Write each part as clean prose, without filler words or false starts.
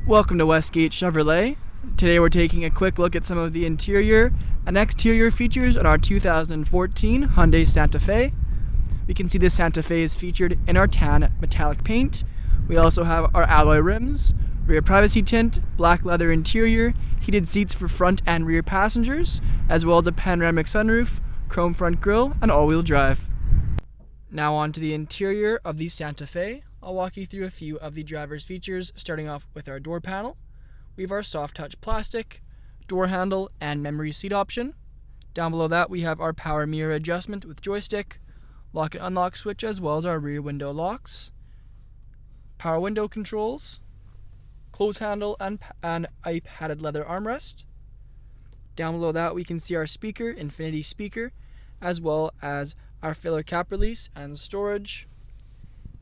Welcome to Westgate Chevrolet. Today we're taking a quick look at some of the interior and exterior features on our 2014 Hyundai Santa Fe. We can see the Santa Fe is featured in our tan metallic paint. We also have our alloy rims, rear privacy tint, black leather interior, heated seats for front and rear passengers, as well as a panoramic sunroof, chrome front grille, and all-wheel drive. Now on to the interior of the Santa Fe. I'll walk you through a few of the driver's features, starting off with our door panel. We have our soft touch plastic, door handle, and memory seat option. Down below that we have our power mirror adjustment with joystick, lock and unlock switch, as well as our rear window locks, power window controls, close handle, and a padded leather armrest. Down below that we can see our speaker, infinity speaker, as well as our filler cap release and storage.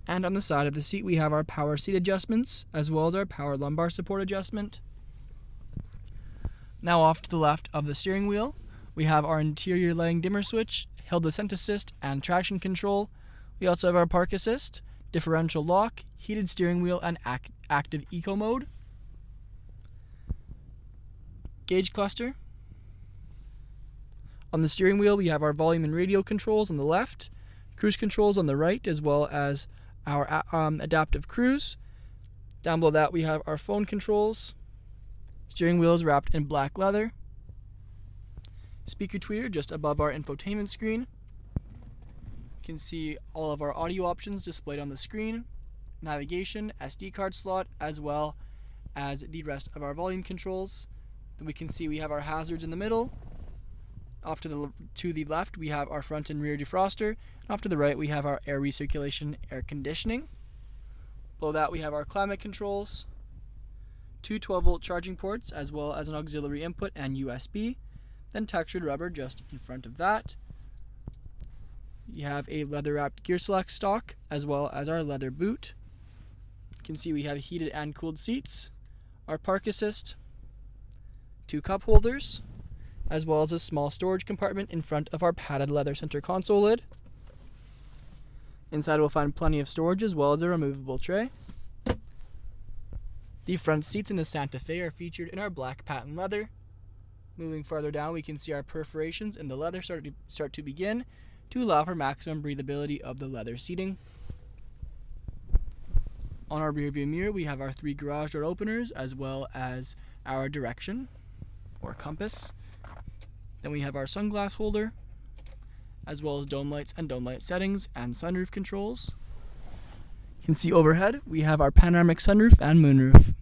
And on the side of the seat we have our power seat adjustments, as well as our power lumbar support adjustment. Now off to the left of the steering wheel, we have our interior lighting dimmer switch, hill descent assist, and traction control. We also have our park assist, differential lock, heated steering wheel, and active eco mode. Gauge cluster. On the steering wheel we have our volume and radio controls on the left, cruise controls on the right, as well as our adaptive cruise. Down below that we have our phone controls. Steering wheel is wrapped in black leather. Speaker tweeter just above our infotainment screen. You can see all of our audio options displayed on the screen, navigation, SD card slot, as well as the rest of our volume controls. Then we can see we have our hazards in the middle. Off to the left we have our front and rear defroster, and off to the right we have our air recirculation, air conditioning. Below that we have our climate controls, two 12-volt charging ports, as well as an auxiliary input and USB, then textured rubber just in front of that. You have a leather-wrapped gear select stalk, as well as our leather boot. You can see we have heated and cooled seats, our park assist, two cup holders, as well as a small storage compartment in front of our padded leather center console lid. Inside we'll find plenty of storage, as well as a removable tray. The front seats in the Santa Fe are featured in our black patent leather. Moving farther down we can see our perforations in the leather start to begin to allow for maximum breathability of the leather seating. On our rear view mirror we have our three garage door openers, as well as our direction or compass. Then we have our sunglass holder, as well as dome lights and dome light settings and sunroof controls. You can see overhead we have our panoramic sunroof and moonroof.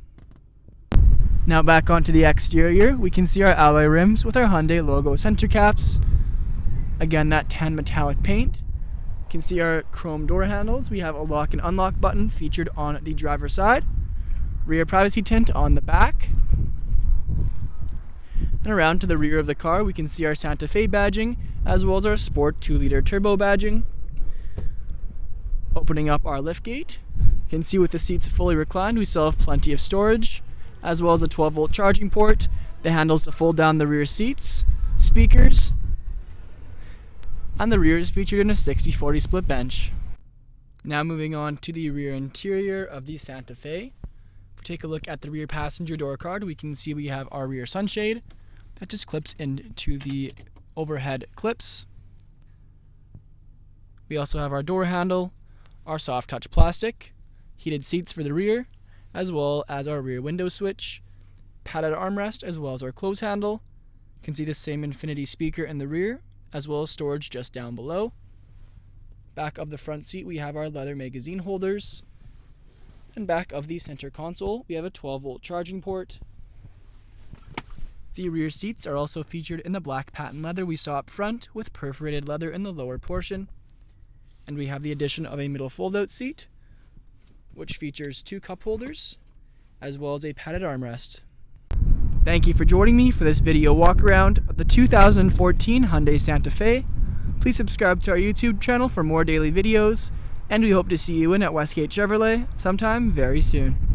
Now back onto the exterior, we can see our alloy rims with our Hyundai logo center caps. Again, that tan metallic paint. You can see our chrome door handles. We have a lock and unlock button featured on the driver's side. Rear privacy tint on the back. And around to the rear of the car we can see our Santa Fe badging, as well as our Sport 2-liter turbo badging. Opening up our liftgate, you can see with the seats fully reclined we still have plenty of storage, as well as a 12-volt charging port, the handles to fold down the rear seats, speakers, and the rear is featured in a 60/40 split bench. Now moving on to the rear interior of the Santa Fe. If we take a look at the rear passenger door card, we can see we have our rear sunshade that just clips into the overhead clips. We also have our door handle, our soft touch plastic, heated seats for the rear, as well as our rear window switch, padded armrest, as well as our close handle. You can see the same infinity speaker in the rear, as well as storage just down below. Back of the front seat we have our leather magazine holders, and back of the center console we have a 12-volt charging port. The rear seats are also featured in the black patent leather we saw up front, with perforated leather in the lower portion. And we have the addition of a middle fold-out seat, which features two cup holders, as well as a padded armrest. Thank you for joining me for this video walk around of the 2014 Hyundai Santa Fe. Please subscribe to our YouTube channel for more daily videos, and we hope to see you in at Westgate Chevrolet sometime very soon.